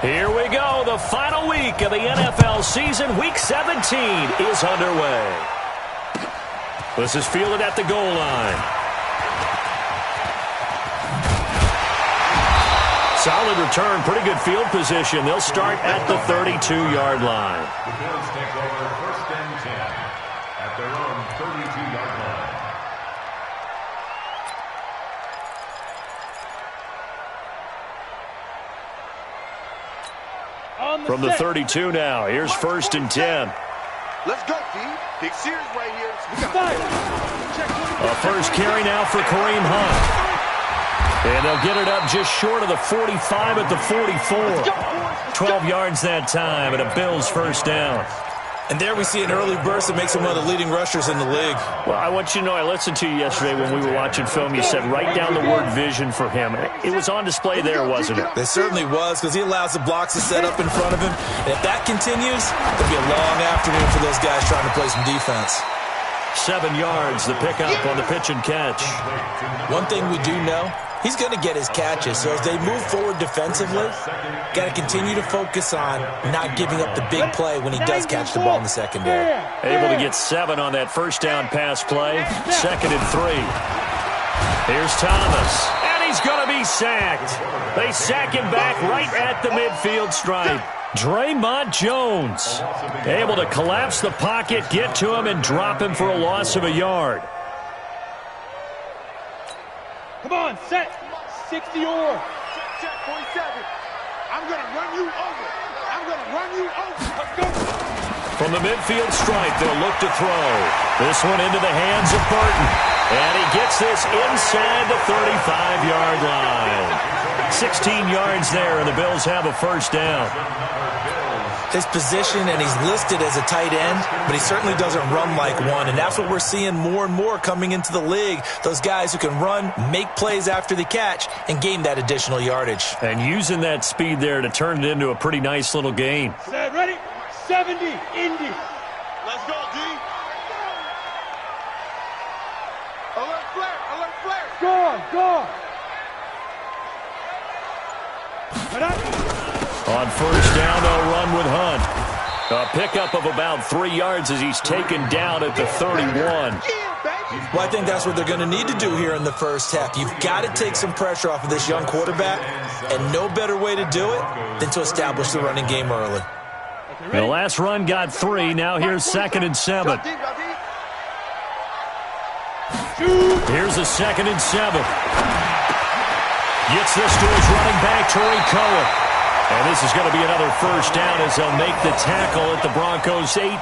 Here we go. The final week of the NFL season. Week 17 is underway. This is fielded at the goal line. Solid return. Pretty good field position. They'll start at the 32-yard line. The Bills take over 1st and 10 at their own 32-yard line. From the 32 now, here's 1st and 10. Let's go, D. Big series right here. A first carry now for Kareem Hunt. And they'll get it up just short of the 45 at the 44. 12 yards that time, and a Bills first down. And there we see an early burst that makes him one of the leading rushers in the league. Well, I want you to know, I listened to you yesterday when we were watching film. You said write down the word vision for him. It was on display there, wasn't it? It certainly was, because he allows the blocks to set up in front of him. And if that continues, it'll be a long afternoon for those guys trying to play some defense. 7 yards, the pickup on the pitch and catch. One thing we do know, he's going to get his catches. So as they move forward defensively, got to continue to focus on not giving up the big play when he does catch the ball in the secondary. Able to get 7 on that first down pass play. 2nd and 3. Here's Thomas, and he's going to be sacked. They sack him back right at the midfield stripe. Draymond Jones able to collapse the pocket, get to him, and drop him for a loss of a yard. Come on, set. 60 or. Check, 47. I'm going to run you over. I'm going to run you over. Let's go. From the midfield stripe, they'll look to throw. This one into the hands of Burton. And he gets this inside the 35-yard line. 16 yards there, and the Bills have a first down. His position, and he's listed as a tight end, but he certainly doesn't run like one, and that's what we're seeing more and more coming into the league. Those guys who can run, make plays after the catch, and gain that additional yardage. And using that speed there to turn it into a pretty nice little gain. Set, ready? 70, Indy. Let's go, D. Alert flare, alert flare. Go. On first down, they'll run with Hunt. A pickup of about 3 yards as he's taken down at the 31. Well, I think that's what they're going to need to do here in the first half. You've got to take some pressure off of this young quarterback, and no better way to do it than to establish the running game early. The last run got 3. Now here's 2nd and 7. Here's a 2nd and 7. Gets this to his running back, Tariq Cohen. And this is going to be another first down as they'll make the tackle at the Broncos' 18.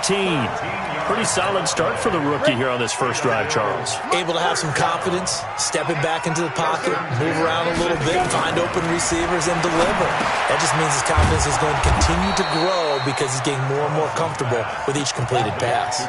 Pretty solid start for the rookie here on this first drive, Charles. Able to have some confidence, stepping back into the pocket, move around a little bit, find open receivers, and deliver. That just means his confidence is going to continue to grow because he's getting more and more comfortable with each completed pass.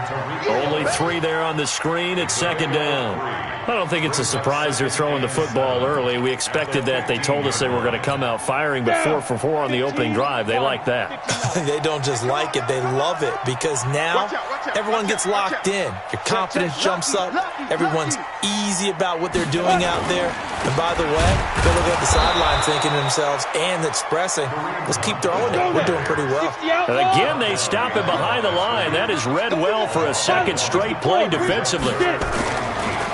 Only 3 there on the screen at 2nd down. I don't think it's a surprise they're throwing the football early. We expected that. They told us they were going to come out firing, but 4 for 4 on the opening drive. They like that. They don't just like it, they love it, because now everyone gets locked in. Your confidence jumps up. Everyone's easy about what they're doing out there. And by the way, they're looking at the sideline thinking to themselves and expressing, let's keep throwing it. We're doing pretty well. And again, they stop it behind the line. That is read well for a second straight play defensively.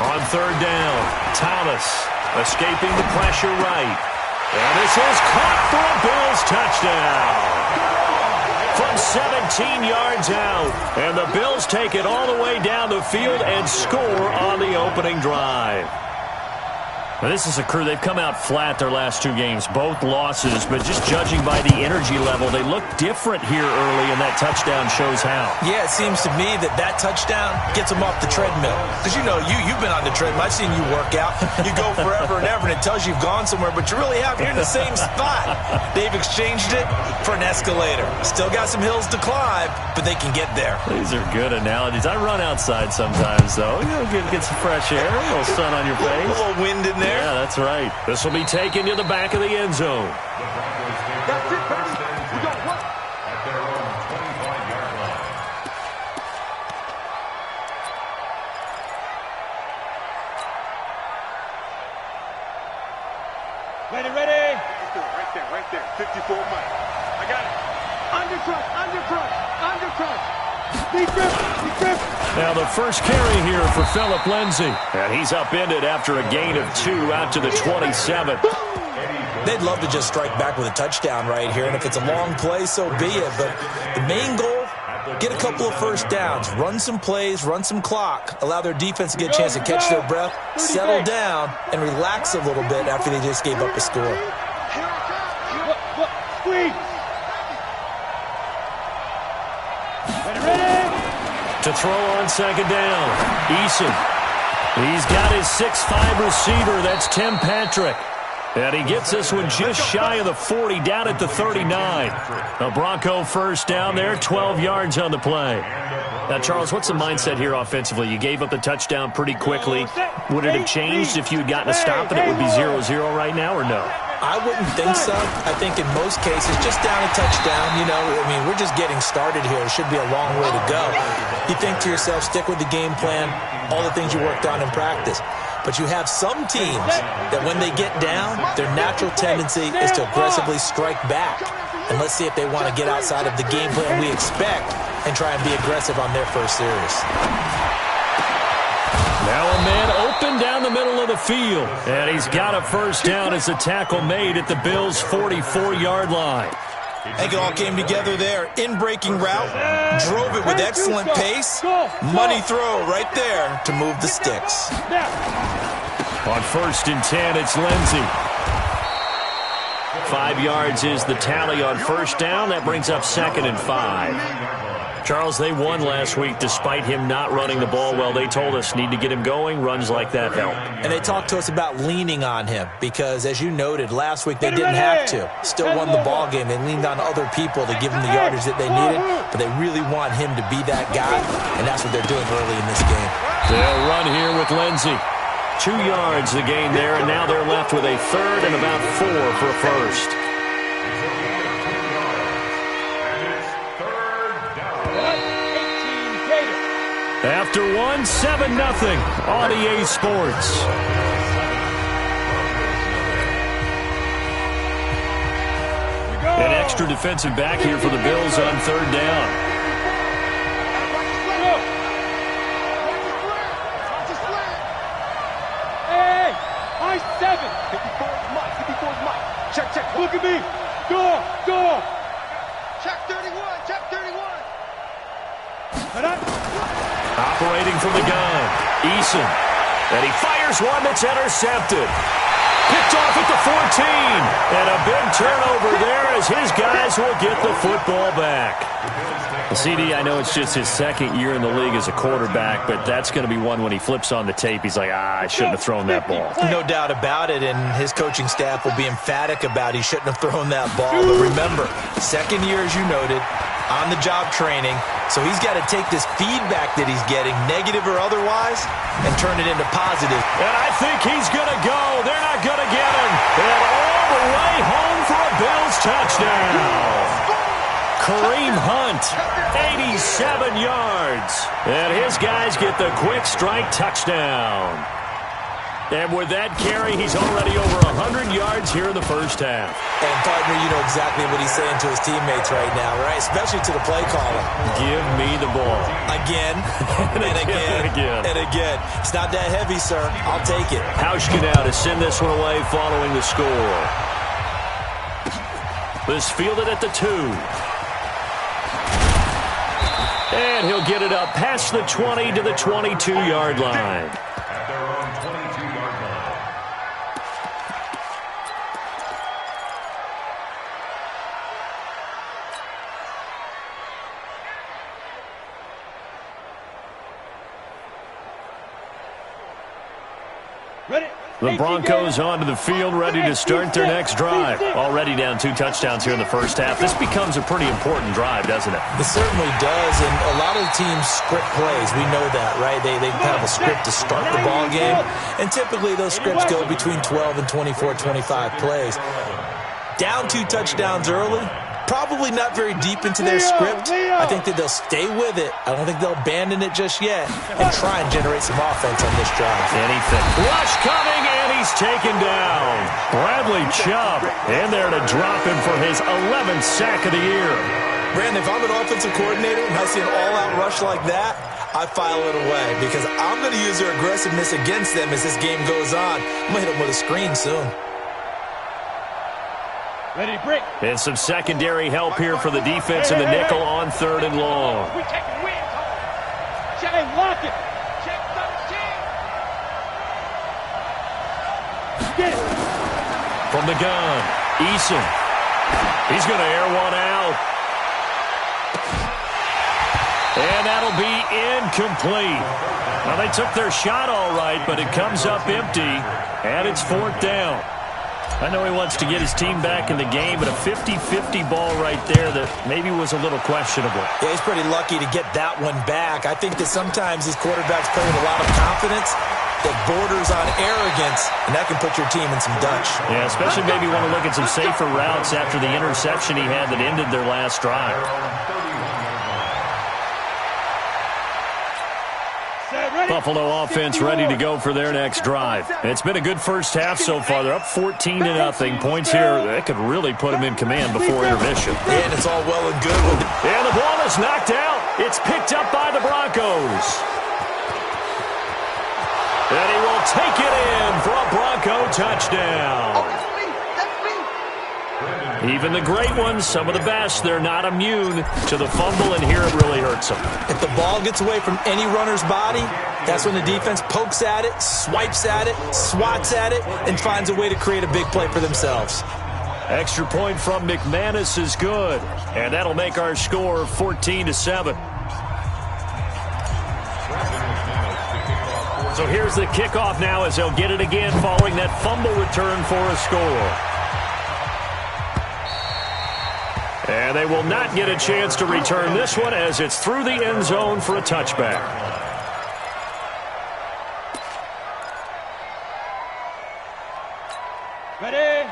On 3rd down, Thomas escaping the pressure right. And this is caught for a Bills touchdown. From 17 yards out. And the Bills take it all the way down the field and score on the opening drive. Now, this is a crew, they've come out flat their last 2 games, both losses, but just judging by the energy level, they look different here early, and that touchdown shows how. Yeah, it seems to me that touchdown gets them off the treadmill. Because, you know, you've been on the treadmill. I've seen you work out. You go forever and ever, and it tells you you've gone somewhere, but you really have. You're in the same spot. They've exchanged it for an escalator. Still got some hills to climb, but they can get there. These are good analogies. I run outside sometimes, though. You know, get some fresh air, a little sun on your face. A little wind in there. Yeah, that's right. This will be taken to the back of the end zone. That's it, baby. We got what? At their own 25-yard line. Ready. Right there. 54 Mike. I got it. Undercrush, undercrush, undercrush. Deep grip, deep grip. Now the first carry here for Phillip Lindsay. And he's upended after a gain of 2 out to the 27. They'd love to just strike back with a touchdown right here, and if it's a long play, so be it. But the main goal, get a couple of first downs, run some plays, run some clock, allow their defense to get a chance to catch their breath, settle down, and relax a little bit after they just gave up a score. Squeeze. Ready. To throw on second down, Eason. He's got his 6'5 receiver. That's Tim Patrick. And he gets this one just shy of the 40, down at the 39. A Bronco first down there, 12 yards on the play. Now, Charles, what's the mindset here offensively? You gave up the touchdown pretty quickly. Would it have changed if you had gotten a stop and it would be 0-0 right now, or no? I wouldn't think so. I think in most cases, just down a touchdown, you know, I mean, we're just getting started here. It should be a long way to go. You think to yourself, stick with the game plan, all the things you worked on in practice. But you have some teams that when they get down, their natural tendency is to aggressively strike back. And let's see if they want to get outside of the game plan we expect and try and be aggressive on their first series. Now a man open down the middle of the field. And he's got a first down as the tackle made at the Bills' 44-yard line. I think it all came together there. In-breaking route, drove it with excellent pace. Money throw right there to move the sticks. On 1st and 10, it's Lindsay. 5 yards is the tally on first down. That brings up 2nd and 5. Charles, they won last week despite him not running the ball well. They told us need to get him going. Runs like that help. And they talked to us about leaning on him because, as you noted, last week they didn't have to. Still won the ball game. They leaned on other people to give them the yardage that they needed, but they really want him to be that guy, and that's what they're doing early in this game. They'll run here with Lindsay. 2 yards the gain there, and now they're left with a 3rd and about 4 for a first. After 1, 7-0 on EA Sports. An extra defensive back here for the Bills on 3rd down. Hey, I 7. 54's Mike. 54's Mike. Check. Look at me. Door. Check 31. Check 31. Operating from the gun, Eason. And he fires one that's intercepted. Picked off at the 14. And a big turnover there as his guys will get the football back. CD, I know it's just his 2nd year in the league as a quarterback, but that's going to be one when he flips on the tape. He's like, I shouldn't have thrown that ball. No doubt about it, and his coaching staff will be emphatic about he shouldn't have thrown that ball. But remember, 2nd year, as you noted, on-the-job training, so he's got to take this feedback that he's getting, negative or otherwise, and turn it into positive. And I think he's going to go. They're not going to get him. And all the way home for a Bills touchdown. Kareem Hunt, 87 yards. And his guys get the quick strike touchdown. And with that carry, he's already over 100 yards here in the first half. And, partner, you know exactly what he's saying to his teammates right now, right? Especially to the play caller. Give me the ball. Again, and again. It's not that heavy, sir. I'll take it. Hauschka now to send this one away following the score. This fielded at the 2. And he'll get it up past the 20 to the 22-yard line. At their own 22-yard line. Ready. The Broncos onto the field, ready to start their next drive. Already down 2 touchdowns here in the first half. This becomes a pretty important drive, doesn't it? It certainly does, and a lot of the teams script plays. We know that, right? They have a script to start the ball game, and typically those scripts go between 12 and 24, 25 plays. Down 2 touchdowns early, probably not very deep into their script. I think that they'll stay with it. I don't think they'll abandon it just yet and try and generate some offense on this drive. Anything. Rush coming, and he's taken down. Bradley Chubb in there to drop him for his 11th sack of the year. Brandon, if I'm an offensive coordinator and I see an all-out rush like that, I file it away because I'm going to use their aggressiveness against them as this game goes on. I'm going to hit them with a screen soon. Ready to break. And some secondary help here for the defense in the nickel on 3rd and long. We taking wins home. Check and lock it. Check 13. Get it. From the gun, Eason. He's going to air one out. And that'll be incomplete. Now, they took their shot all right, but it comes up empty, and it's 4th down. I know he wants to get his team back in the game, but a 50-50 ball right there that maybe was a little questionable. Yeah, he's pretty lucky to get that one back. I think that sometimes these quarterbacks play with a lot of confidence that borders on arrogance, and that can put your team in some Dutch. Yeah, especially maybe want to look at some safer routes after the interception he had that ended their last drive. Buffalo offense ready to go for their next drive. It's been a good first half so far. They're up 14-0. Points here, that could really put them in command before intermission. Yeah, and it's all well and good. And the ball is knocked out. It's picked up by the Broncos. And he will take it in for a Bronco touchdown. Even the great ones, some of the best, they're not immune to the fumble, and here it really hurts them. If the ball gets away from any runner's body, that's when the defense pokes at it, swipes at it, swats at it, and finds a way to create a big play for themselves. Extra point from McManus is good, and that'll make our score 14-7. So here's the kickoff now as they'll get it again following that fumble return for a score. And they will not get a chance to return this one as it's through the end zone for a touchback.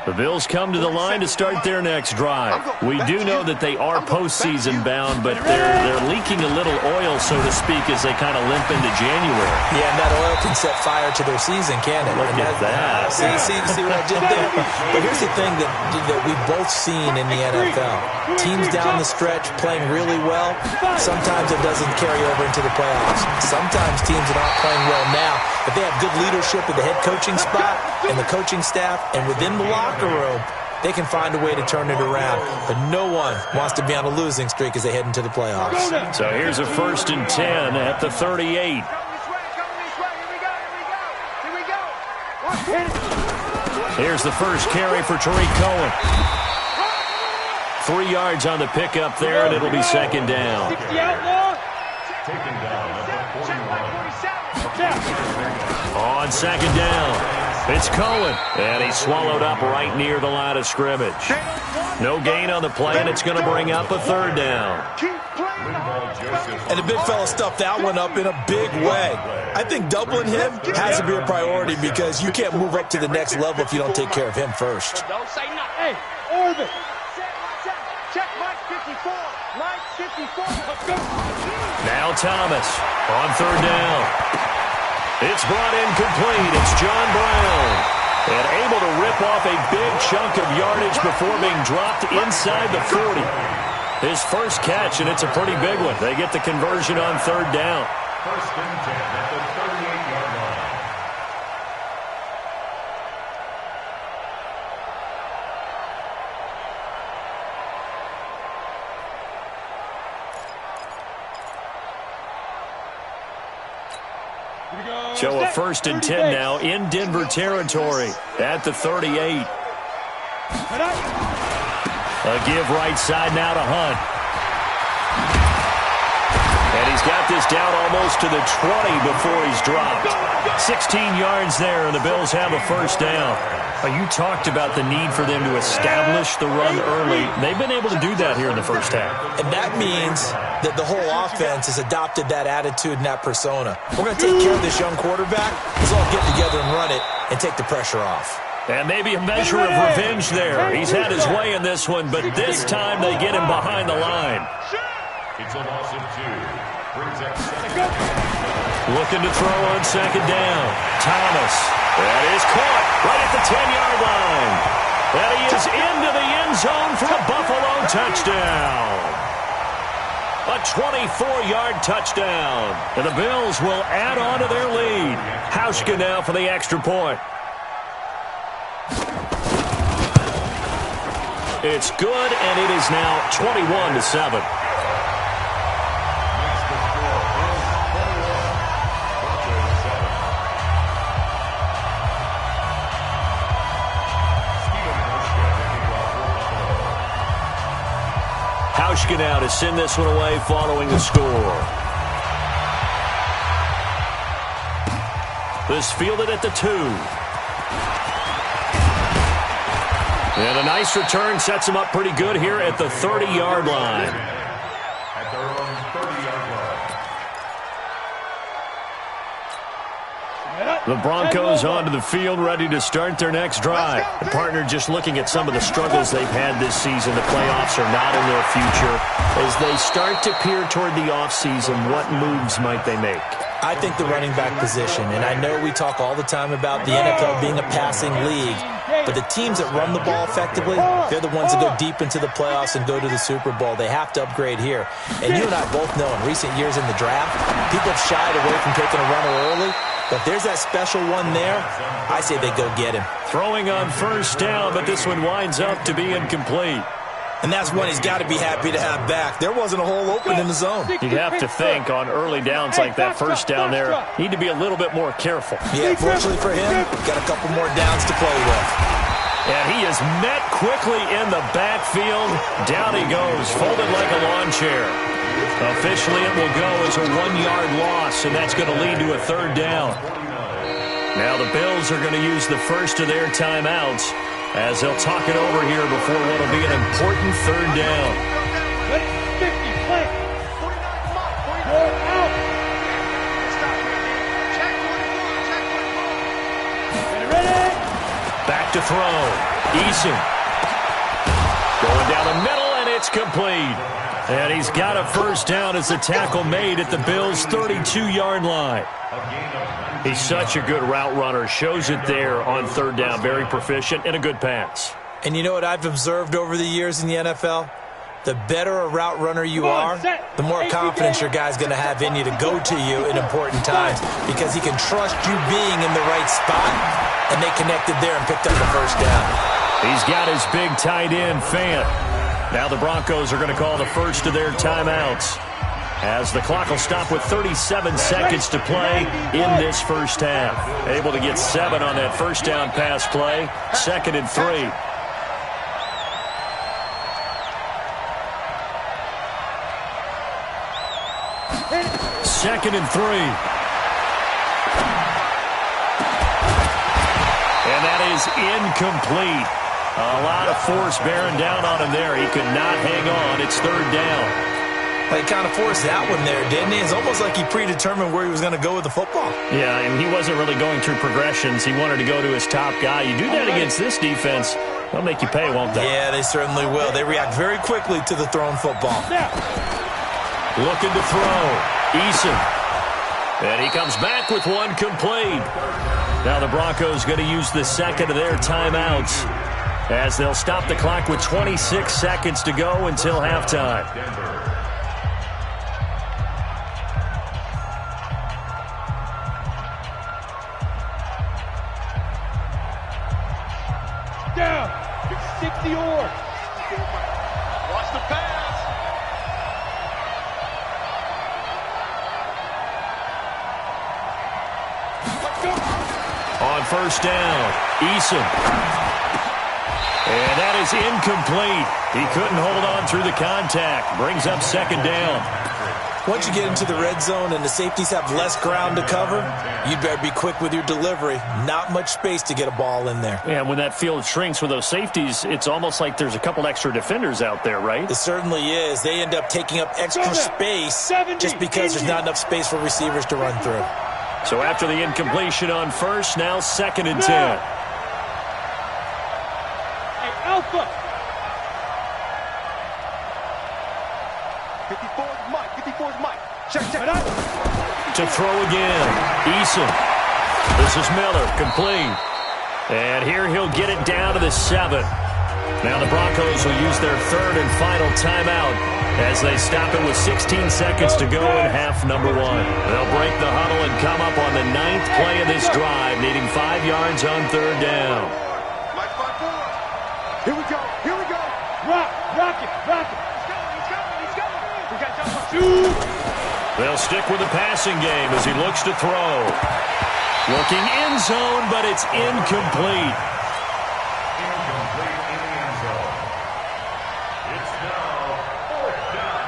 The Bills come to the line to start their next drive. We do know that they are postseason bound, but they're leaking a little oil, so to speak, as they kind of limp into January. Yeah, and that oil can set fire to their season, can't it? Look at that. See what I did there? But here's the thing that we've both seen in the NFL. Teams down the stretch playing really well, sometimes it doesn't carry over into the playoffs. Sometimes teams that aren't playing well now, if they have good leadership at the head coaching spot and the coaching staff and within the locker room, they can find a way to turn it around. But no one wants to be on a losing streak as they head into the playoffs. So here's a 1st and 10 at the 38. Here's the first carry for Tariq Cohen. 3 yards on the pickup there, and it'll be 2nd down. Taken down at the 41. On 2nd down. It's Cohen, and he's swallowed up right near the line of scrimmage. No gain on the play, and it's going to bring up a 3rd down. And the big fella stuffed that one up in a big way. I think doubling him has to be a priority because you can't move up to the next level if you don't take care of him first. Don't say nothing. Hey, Orbit. Check Mike 54. Mike 54. Let's go. Now Thomas on 3rd down. It's brought in complete. It's John Brown. And able to rip off a big chunk of yardage before being dropped inside the 40. His first catch, and it's a pretty big one. They get the conversion on 3rd down. 1st and 10 at the 38-yard line. So a 1st and 10 now in Denver territory at the 38. A give right side now to Hunt. And he's got this down almost to the 20 before he's dropped. 16 yards there, and the Bills have a 1st down. You talked about the need for them to establish the run early. They've been able to do that here in the first half. And that means that the whole offense has adopted that attitude and that persona. We're going to take care of this young quarterback. Let's all get together and run it and take the pressure off. And maybe a measure of revenge there. He's had his way in this one, but this time they get him behind the line. It's a loss of 2. Brings up second. Looking to throw on second down. Thomas. That is caught right at the 10-yard line. And he is into the end zone for a Buffalo touchdown. A 24-yard touchdown. And the Bills will add on to their lead. Hauschka now for the extra point. It's good, and it is now 21-7. Hauschka now to send this one away following the score. This fielded at the 2. And a nice return sets him up pretty good here at the 30-yard line. At their own 30-yard line. The Broncos onto the field, ready to start their next drive. And partner, just looking at some of the struggles they've had this season, the playoffs are not in their future. As they start to peer toward the offseason, what moves might they make? I think the running back position, and I know we talk all the time about the NFL being a passing league, but the teams that run the ball effectively, they're the ones that go deep into the playoffs and go to the Super Bowl. They have to upgrade here. And you and I both know in recent years in the draft, people have shied away from taking a runner early, but there's that special one there. I say they go get him. Throwing on first down, but this one winds up to be incomplete. And that's one he's got to be happy to have back. There wasn't a hole open in the zone. You'd have to think on early downs like that first down there, need to be a little bit more careful. Yeah, fortunately for him, got a couple more downs to play with. And he is met quickly in the backfield. Down he goes, folded like a lawn chair. Officially, it will go as a 1-yard loss, and that's going to lead to a third down. Now the Bills are going to use the first of their timeouts as they'll talk it over here before what will be an important third down. Back to throw. Eason. Going down the middle, and it's complete. And he's got a first down as the tackle made at the Bills' 32-yard line. He's such a good route runner. Shows it there on third down. Very proficient and a good pass. And you know what I've observed over the years in the NFL? The better a route runner you are, the more confidence your guy's going to have in you to go to you in important times because he can trust you being in the right spot, and they connected there and picked up the first down. He's got his big tight end, Fant. Now the Broncos are going to call the first of their timeouts, as the clock will stop with 37 seconds to play in this first half. Able to get 7 on that first down pass play. 2nd and 3. Second and 3. And that is incomplete. A lot of force bearing down on him there. He could not hang on. It's third down. He kind of forced that one there, didn't he? It's almost like he predetermined where he was going to go with the football. Yeah, and he wasn't really going through progressions. He wanted to go to his top guy. You do that against this defense, they'll make you pay, won't they? Yeah, they certainly will. They react very quickly to the thrown football. Looking to throw. Eason. And he comes back with one complete. Now the Broncos going to use the second of their timeouts, as they'll stop the clock with 26 seconds to go until halftime. Down. It's 60 or. Watch the pass. Let's go. On first down, Eason. And that is incomplete. He couldn't hold on through the contact. Brings up second down. Once you get into the red zone and the safeties have less ground to cover, you'd better be quick with your delivery. Not much space to get a ball in there. Yeah, when that field shrinks with those safeties, it's almost like there's a couple extra defenders out there, right? It certainly is. They end up taking up extra space just because there's not enough space for receivers to run through. So after the incompletion on first, now 2nd and 10. Alpha. 54's Mike. 54's Mike. Check. To throw again. Eason. This is Miller. Complete. And here he'll get it down to the 7. Now the Broncos will use their third and final timeout as they stop it with 16 seconds to go in half number 1. They'll break the huddle and come up on the 9th play of this drive, needing 5 yards on third down. Here we go. Rock it. He's going. We got to They'll stick with the passing game as he looks to throw. Looking end zone, but it's incomplete. Incomplete in the end zone. It's now 4th down.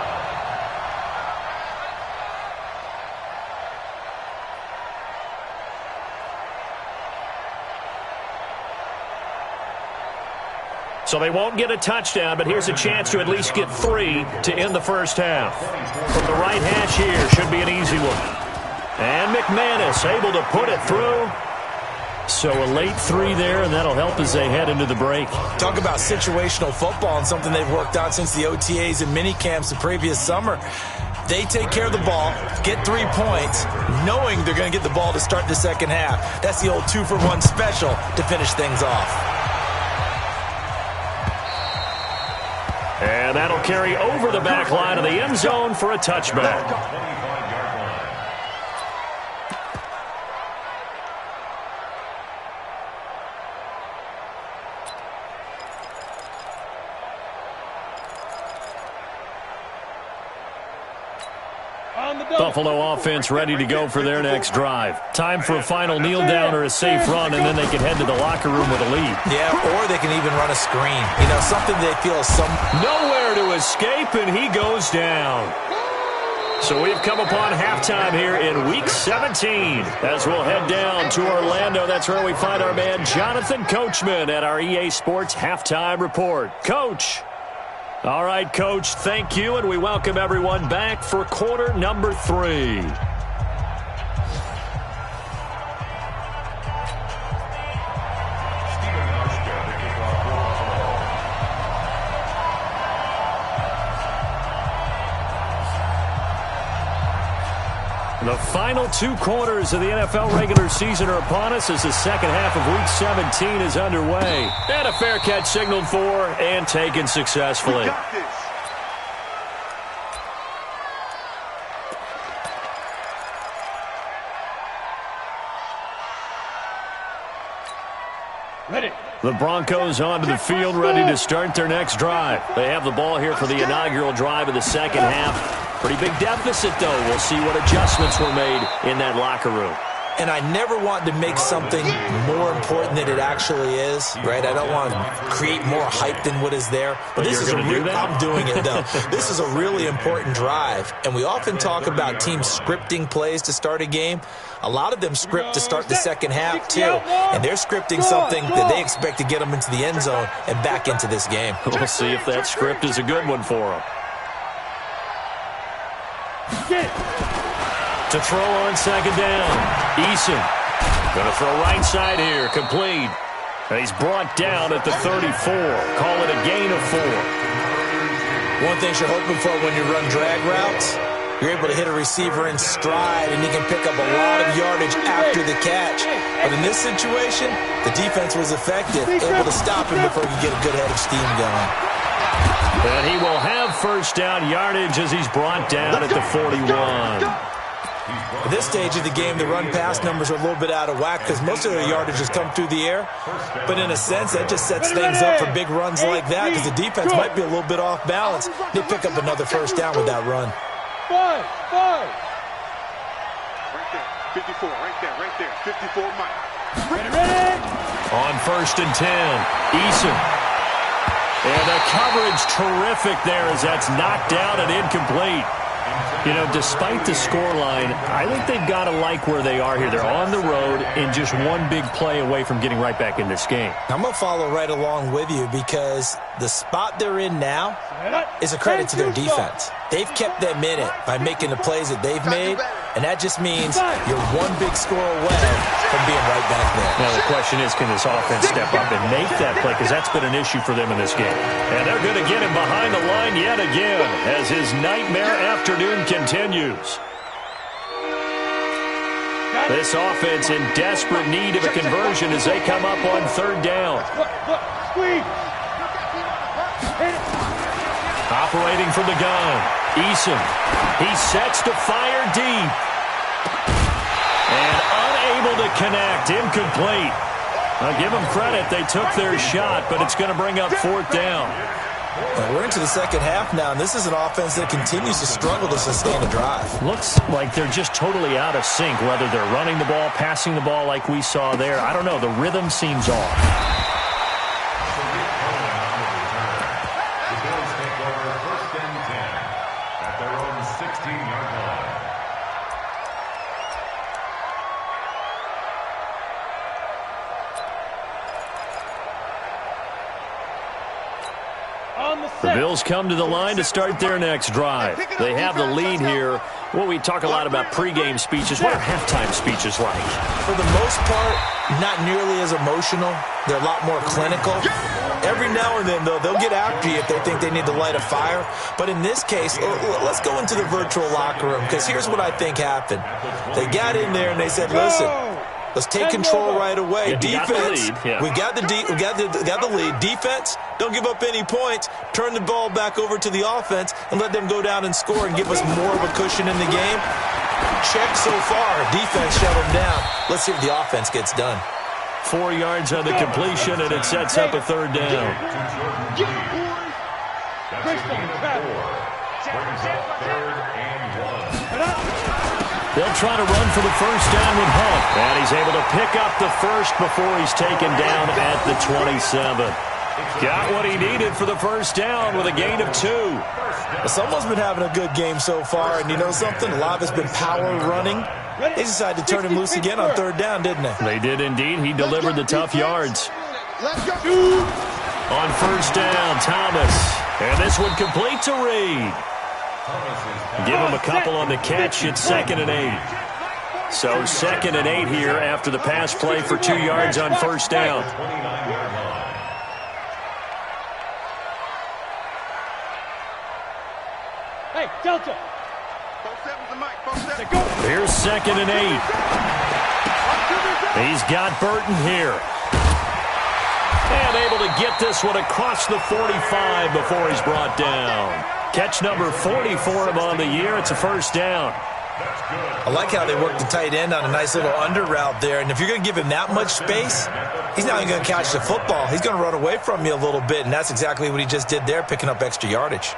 So they won't get a touchdown, but here's a chance to at least get 3 to end the first half. From the right hash here, should be an easy one. And McManus able to put it through. So a late 3 there, and that'll help as they head into the break. Talk about situational football and something they've worked on since the OTAs and mini camps the previous summer. They take care of the ball, get 3 points, knowing they're going to get the ball to start the second half. That's the old 2-for-1 special to finish things off. And that'll carry over the back line of the end zone for a touchback. Buffalo offense ready to go for their next drive. Time for a final kneel down or a safe run, and then they can head to the locker room with a lead. Yeah, or they can even run a screen. You know, something they feel nowhere to escape, and he goes down. So we've come upon halftime here in Week 17. As we'll head down to Orlando, that's where we find our man Jonathan Coachman at our EA Sports Halftime Report. Coach. All right, Coach, thank you, and we welcome everyone back for quarter number 3. The final 2 quarters of the NFL regular season are upon us as the second half of Week 17 is underway. And a fair catch signaled for and taken successfully. The Broncos onto the field, ready to start their next drive. They have the ball here for the inaugural drive of the second half. Pretty big deficit, though. We'll see what adjustments were made in that locker room. And I never want to make something more important than it actually is, right? I don't want to create more hype than what is there. But this is I'm doing it, though. This is a really important drive. And we often talk about teams scripting plays to start a game. A lot of them script to start the second half, too. And they're scripting something that they expect to get them into the end zone and back into this game. We'll see if that script is a good one for them. To throw on second down. Eason going to throw right side here. Complete. And he's brought down at the 34. Call it a gain of 4. One thing you're hoping for when you run drag routes, you're able to hit a receiver in stride, and he can pick up a lot of yardage after the catch. But in this situation, the defense was effective, able to stop him before he could get a good head of steam going. And he will have first down yardage as he's brought down at the 41. At this stage of the game, the run-pass numbers are a little bit out of whack because most of their yardage has come through the air. But in a sense, that just sets things up for big runs like that because the defense might be a little bit off balance. They pick up another first down with that run. 5. Right there. 54, right there. 54, Mike. Ready. On first and 10, Eason. And the coverage terrific there as that's knocked down and incomplete. You know, despite the scoreline, I think they've got to like where they are here. They're on the road and just one big play away from getting right back in this game. I'm going to follow right along with you because the spot they're in now is a credit to their defense. They've kept them in it by making the plays that they've made. And that just means you're one big score away from being right back there. Now, the question is, can this offense step up and make that play? Because that's been an issue for them in this game. And they're going to get him behind the line yet again as his nightmare afternoon continues. This offense in desperate need of a conversion as they come up on third down. Squeeze. Operating from the gun, Eason. He sets to fire deep. And unable to connect, incomplete. I'll give them credit, they took their shot, but it's going to bring up fourth down. And we're into the second half now, and this is an offense that continues to struggle to sustain a drive. Looks like they're just totally out of sync, whether they're running the ball, passing the ball like we saw there. I don't know, the rhythm seems off. The Bills take over first and 10 at their own 16-yard line. The Bills come to the line to start their next drive. They have the lead here. Well, we talk a lot about pregame speeches. What are halftime speeches like? For the most part, not nearly as emotional. They're a lot more clinical. Every now and then, though, they'll get after you if they think they need to light a fire. But in this case, let's go into the virtual locker room, because here's what I think happened. They got in there and they said, listen, let's take control right away. Yeah, Defense, we got the lead. Defense, don't give up any points. Turn the ball back over to the offense and let them go down and score and give us more of a cushion in the game. Check so far. Defense shut them down. Let's see if the offense gets done. 4 yards on the completion, and it sets up a third down. They'll try to run for the first down with Hunt. And he's able to pick up the first before he's taken down at the 27. Got what he needed for the first down with a gain of 2. Well, someone's been having a good game so far, and you know something? A lot of it's been power running. They decided to turn him loose again on third down, didn't they? They did indeed. He delivered the tough yards. On first down, Thomas. And this one complete to Reed. Give him a couple on the catch. It's 2nd and 8. So 2nd and 8 here after the pass play for 2 yards on first down. Hey, Delta. Here's 2nd and 8. He's got Burton here. And able to get this one across the 45 before he's brought down. Catch number 40 for him on the year. It's a first down. I like how they worked the tight end on a nice little under route there. And if you're going to give him that much space, he's not even going to catch the football. He's going to run away from you a little bit, and that's exactly what he just did there, picking up extra yardage.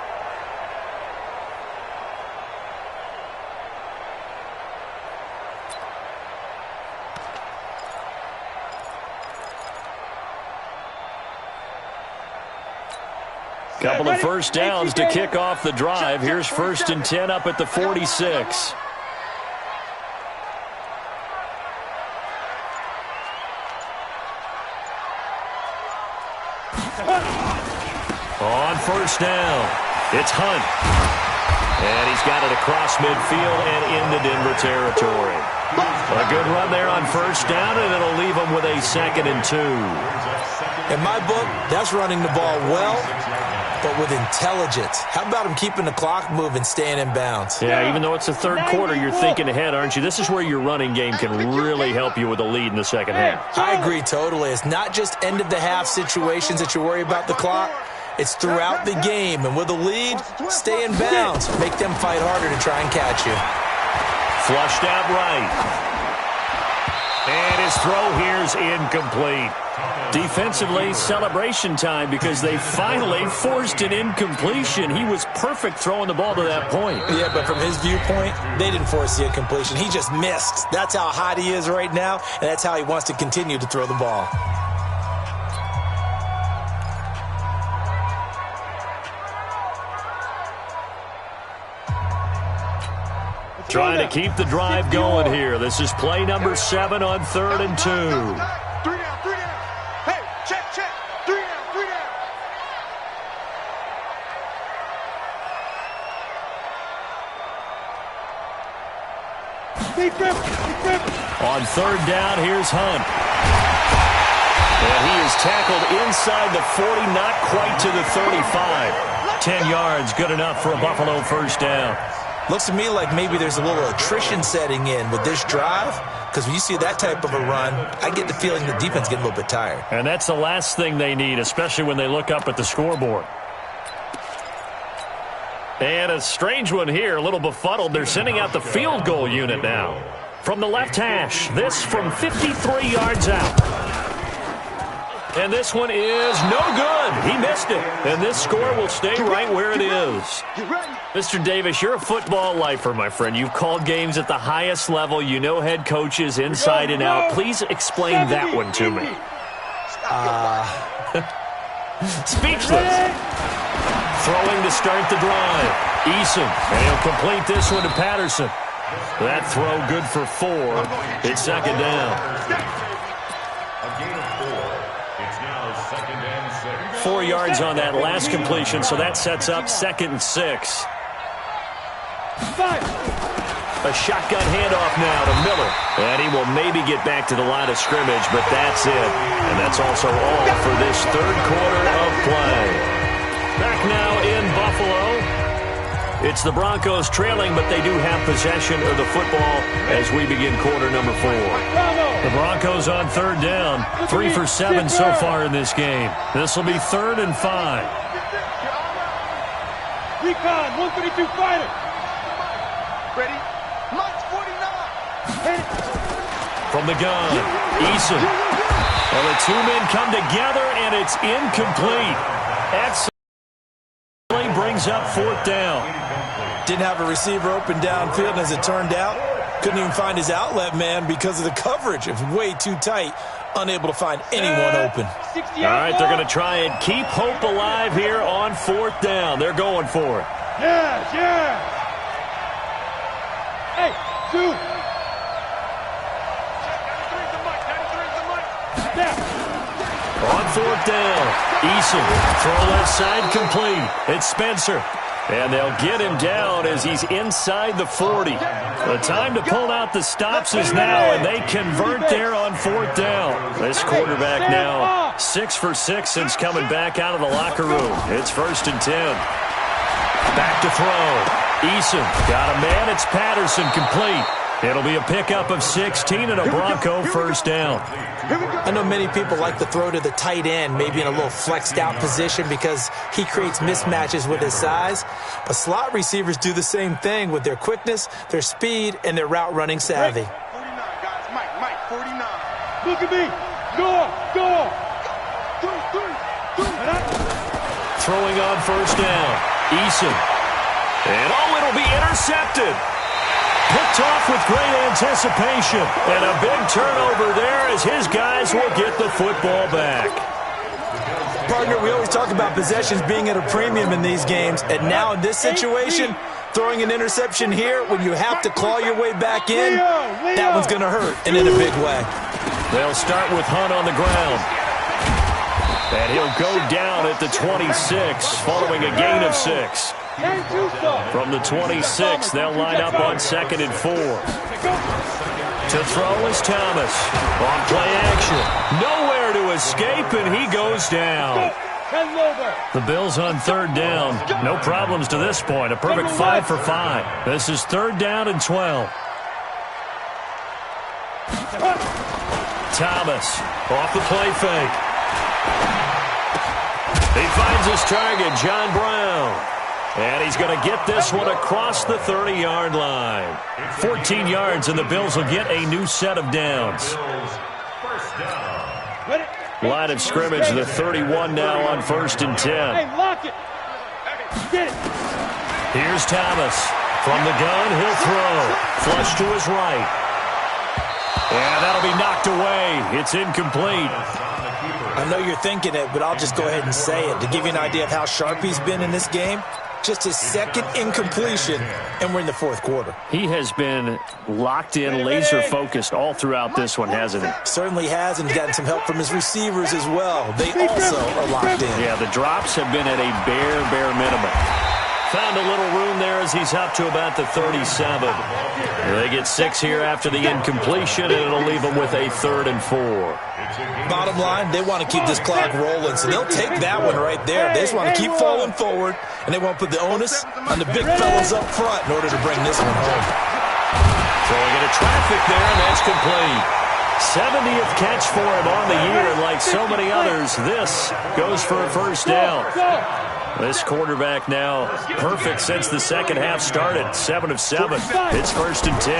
Couple of first downs to kick off the drive. Here's 1st and 10 up at the 46. On first down, it's Hunt. And he's got it across midfield and into Denver territory. A good run there on first down, and it'll leave him with a 2nd and 2. In my book, that's running the ball well, but with intelligence. How about him keeping the clock moving, staying in bounds? Yeah, even though it's the third quarter, you're thinking ahead, aren't you? This is where your running game can really help you with a lead in the second half. I agree totally. It's not just end-of-the-half situations that you worry about the clock. It's throughout the game. And with a lead, stay in bounds. Make them fight harder to try and catch you. Flushed out right. And his throw here's incomplete. Defensively, celebration time because they finally forced an incompletion. He was perfect throwing the ball to that point. Yeah, but from his viewpoint, they didn't force the incompletion. He just missed. That's how hot he is right now, and that's how he wants to continue to throw the ball. Trying to keep the drive going here. This is play number 7 on 3rd and 2. 3 down. Hey, check. 3 down. On third down, here's Hunt. And he is tackled inside the 40, not quite to the 35. 10 yards, good enough for a Buffalo first down. Looks to me like maybe there's a little attrition setting in with this drive, because when you see that type of a run, I get the feeling the defense getting a little bit tired. And that's the last thing they need, especially when they look up at the scoreboard. And a strange one here, a little befuddled. They're sending out the field goal unit now. From the left hash, this from 53 yards out. And this one is no good. He missed it. And this score will stay right where it is. Mr. Davis, you're a football lifer, my friend. You've called games at the highest level. You know head coaches inside and out. Please explain that one to me. Speechless. Throwing to start the drive. Eason. And he'll complete this one to Patterson. That throw good for 4. It's second down. 4 yards on that last completion, so that sets up 2nd and 6. A shotgun handoff now to Miller. And he will maybe get back to the line of scrimmage, but that's it. And that's also all for this third quarter of play. Back now in Buffalo. It's the Broncos trailing, but they do have possession of the football as we begin quarter number 4. The Broncos on third down. 3 for 7 so far in this game. This will be 3rd and 5. Recon, 132 fighter. Ready? Mike's 49. From the gun, Eason. Well, the two men come together, and it's incomplete. Excellent. Brings up 4th down. Didn't have a receiver open downfield, and as it turned out, couldn't even find his outlet man because of the coverage. It was way too tight, unable to find anyone open. All right, they're going to try and keep hope alive here on 4th down. They're going for it. Yeah. Hey, 2. On 4th down, Eason, throw left side complete. It's Spencer. And they'll get him down as he's inside the 40. The time to pull out the stops is now, and they convert there on 4th down. This quarterback now 6 for 6 since coming back out of the locker room. It's 1st and 10. Back to throw. Eason got a man. It's Patterson complete. It'll be a pickup of 16 and a Bronco first down. I know many people like to throw to the tight end, maybe in a little flexed out position because he creates mismatches with his size. But slot receivers do the same thing with their quickness, their speed, and their route running savvy. 49, guys. Mike, 49. Look at me. Go. Throwing on first down. Eason. And it'll be intercepted. Picked off with great anticipation. And a big turnover there as his guys will get the football back. Partner, we always talk about possessions being at a premium in these games. And now in this situation, throwing an interception here when you have to claw your way back in, that one's going to hurt, and in a big way. They'll start with Hunt on the ground. And he'll go down at the 26 following a gain of 6. From the 26, they'll line up on 2nd and 4. To throw is Thomas. On play action. Nowhere to escape, and he goes down. The Bills on 3rd down. No problems to this point. A perfect 5 for 5. This is 3rd down and 12. Thomas off the play fake. He finds his target, John Brown. And he's going to get this one across the 30-yard line. 14 yards, and the Bills will get a new set of downs. Line of scrimmage, the 31 now on 1st and 10. Hey, lock it. Get it. Here's Thomas. From the gun, he'll throw. Flush to his right. And that'll be knocked away. It's incomplete. I know you're thinking it, but I'll just go ahead and say it. To give you an idea of how sharp he's been in this game, just his 2nd incompletion, and we're in the 4th quarter. He has been locked in, laser-focused all throughout this one, hasn't he? Certainly has, and he's gotten some help from his receivers as well. They also are locked in. Yeah, the drops have been at a bare minimum. Found a little room there as he's up to about the 37. They get 6 here after the incompletion, and it'll leave them with a 3rd and 4. Bottom line, they want to keep this clock rolling, so they'll take that one right there. They just want to keep falling forward, and they want to put the onus on the big fellas up front in order to bring this one home. Throwing into traffic there, and that's complete. 70th catch for him on the year, and like so many others, this goes for a first down. This quarterback now perfect since the second half started. 7 of 7. It's 1st and 10.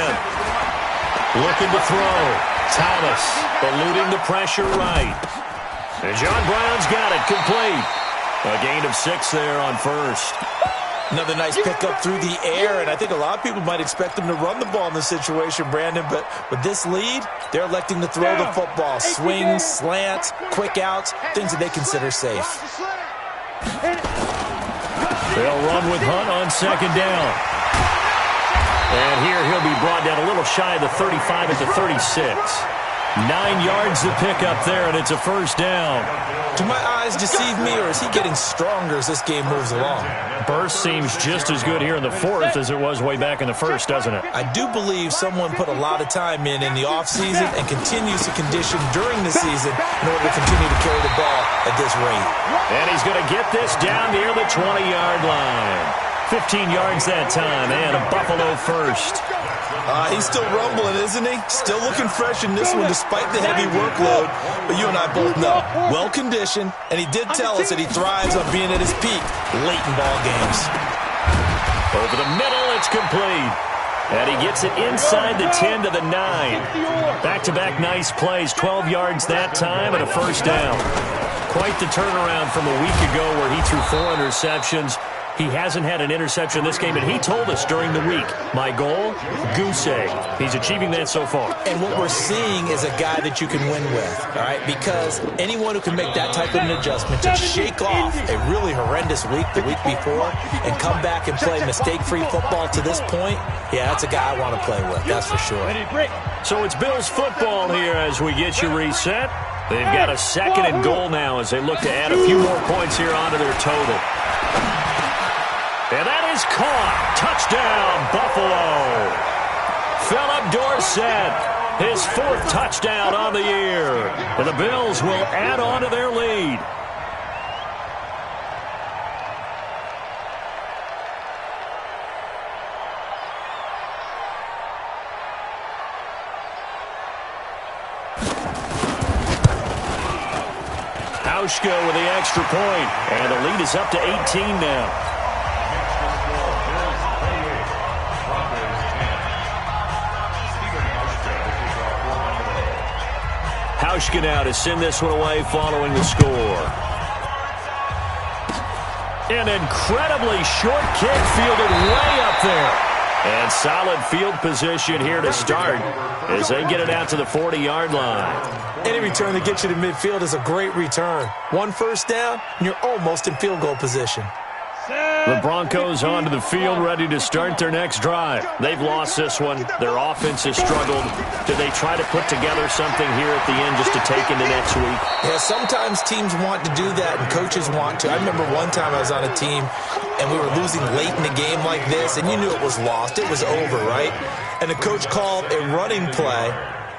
Looking to throw. Thomas eluding the pressure right. And John Brown's got it complete. A gain of 6 there on first. Another nice pickup through the air, and I think a lot of people might expect them to run the ball in this situation, Brandon, but with this lead, they're electing to throw the football. Swings, slants, quick outs, things that they consider safe. They'll run with Hunt on 2nd down. And here he'll be brought down a little shy of the 35 at the 36. 9 yards to pick up there, and it's a first down. Do my eyes deceive me, or is he getting stronger as this game moves along? Burst seems just as good here in the 4th as it was way back in the 1st, doesn't it? I do believe someone put a lot of time in the offseason and continues to condition during the season in order to continue to carry the ball at this rate. And he's going to get this down near the 20-yard line. 15 yards that time, and a Buffalo first. He's still rumbling, isn't he? Still looking fresh in this one despite the heavy workload. But you and I both know, well-conditioned, and he did tell us that he thrives on being at his peak late in ball games. Over the middle, it's complete. And he gets it inside the 10 to the 9. Back-to-back nice plays, 12 yards that time, and a first down. Quite the turnaround from a week ago where he threw 4 interceptions. He hasn't had an interception this game, and he told us during the week, my goal, goose egg. He's achieving that so far. And what we're seeing is a guy that you can win with, all right? Because anyone who can make that type of an adjustment to shake off a really horrendous week the week before and come back and play mistake-free football to this point, yeah, that's a guy I want to play with, that's for sure. So it's Bills football here as we get you reset. They've got a 2nd and goal now as they look to add a few more points here onto their total. And that is caught. Touchdown, Buffalo. Philip Dorsett, his 4th touchdown on the year. And the Bills will add on to their lead. Hauschka with the extra point, and the lead is up to 18 now. Hauschka now to send this one away following the score. An incredibly short kick fielded way up there. And solid field position here to start as they get it out to the 40-yard line. Any return that gets you to midfield is a great return. 1 first down, and you're almost in field goal position. The Broncos onto the field, ready to start their next drive. They've lost this one. Their offense has struggled. Do they try to put together something here at the end just to take into next week? Yeah, sometimes teams want to do that, and coaches want to. I remember one time I was on a team, and we were losing late in the game like this, and you knew it was lost. It was over, right? And the coach called a running play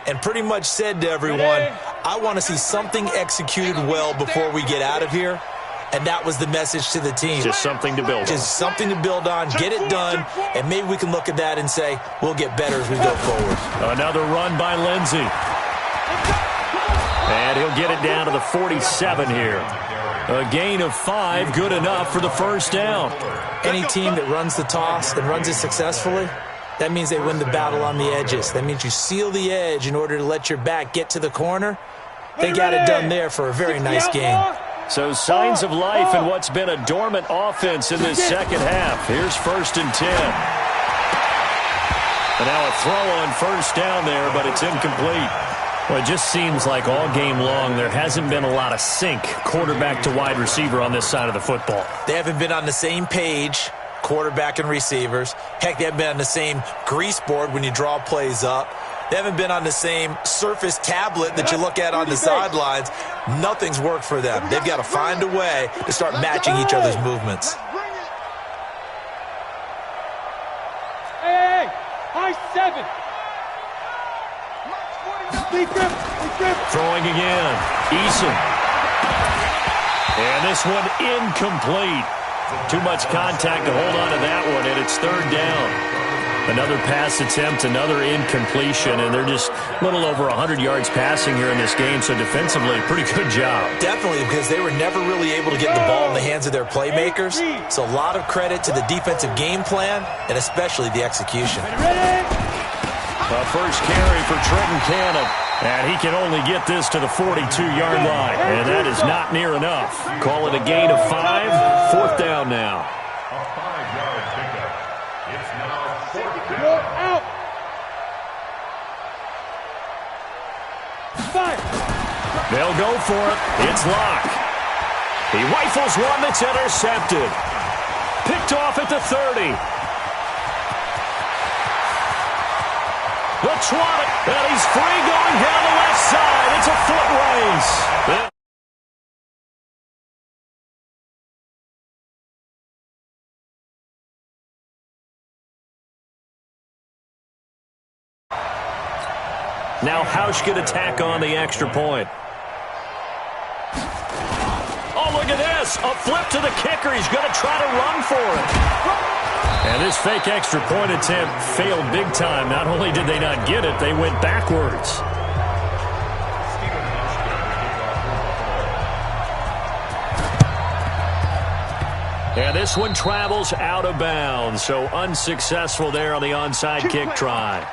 and pretty much said to everyone, I want to see something executed well before we get out of here. And that was the message to the team. Just something to build on. Just something to build on, get it done, and maybe we can look at that and say, we'll get better as we go forward. Another run by Lindsey. And he'll get it down to the 47 here. A gain of 5, good enough for the first down. Any team that runs the toss and runs it successfully, that means they win the battle on the edges. That means you seal the edge in order to let your back get to the corner. They got it done there for a very nice game. So signs of life in what's been a dormant offense in this second half. Here's 1st and 10. And now a throw on first down there, but it's incomplete. Well, it just seems like all game long there hasn't been a lot of sync quarterback to wide receiver on this side of the football. They haven't been on the same page, quarterback and receivers. Heck, they haven't been on the same grease board when you draw plays up. They haven't been on the same Surface tablet that you look at on the sidelines. Nothing's worked for them. They've got to find a way to start matching each other's movements. 7. Deep grip. Throwing again. Eason. And this one incomplete. Too much contact to hold on to that one, and it's third down. Another pass attempt, another incompletion, and they're just a little over 100 yards passing here in this game, so defensively, pretty good job. Definitely, because they were never really able to get the ball in the hands of their playmakers. So a lot of credit to the defensive game plan, and especially the execution. A first carry for Trenton Cannon, and he can only get this to the 42-yard line, and that is not near enough. Call it a gain of 5, fourth down now. A 5-yard pickup. It's now fourth Go down. out. 5. They'll go for it. It's Locke. He rifles one that's intercepted. Picked off at the 30. The 20, and he's free going down the left side. It's a foot race. Now Hausch could attack on the extra point. Oh, look at this. A flip to the kicker. He's going to try to run for it. And this fake extra point attempt failed big time. Not only did they not get it, they went backwards. And this one travels out of bounds, so unsuccessful there on the onside kick try.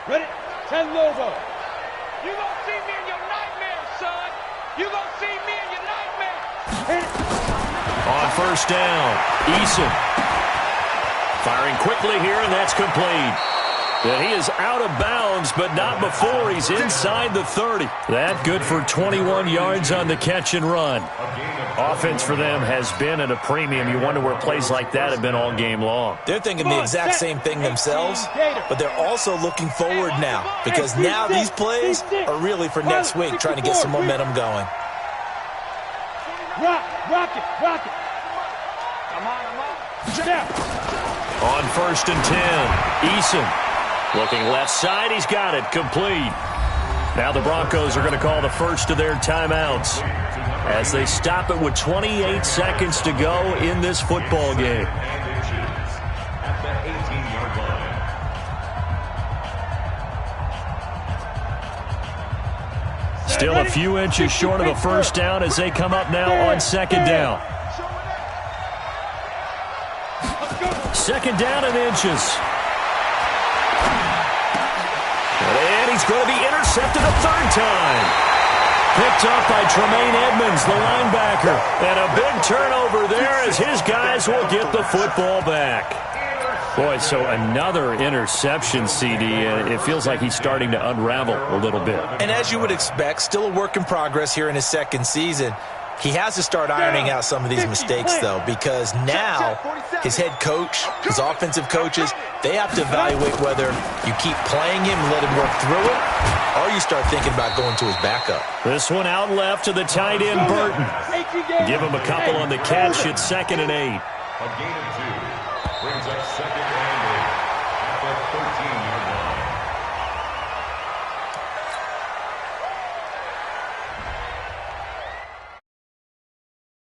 Ready? 10 Lobo. You gonna see me in your nightmares, son. You gonna see me in your nightmares. On first down, Eason. Firing quickly here, and that's complete. And he is out of bounds, but not before he's inside the 30. That good for 21 yards on the catch and run. Offense for them has been at a premium. You wonder where plays like that have been all game long. They're thinking the exact same thing themselves, but they're also looking forward now, because now these plays are really for next week, trying to get some momentum going. Rock it. Come on. Check out. On first and 10, Eason. Looking left side, he's got it, complete. Now the Broncos are going to call the first of their timeouts as they stop it with 28 seconds to go in this football game. At the 18-yard line. Still a few inches short of a first down as they come up now on second down. Second down in inches. And he's going to be intercepted a third time. Picked up by Tremaine Edmonds, the linebacker. And a big turnover there as his guys will get the football back. Boy, so another interception, CD. It feels like he's starting to unravel a little bit. And as you would expect, still a work in progress here in his second season. He has to start ironing out some of these mistakes, though, because now his head coach, his offensive coaches, they have to evaluate whether you keep playing him and let him work through it, or you start thinking about going to his backup. This one out left to the tight end, Burton. Give him a couple on the catch at 2nd and 8. A gain of 2 brings up 2nd and 8 at the 13-yard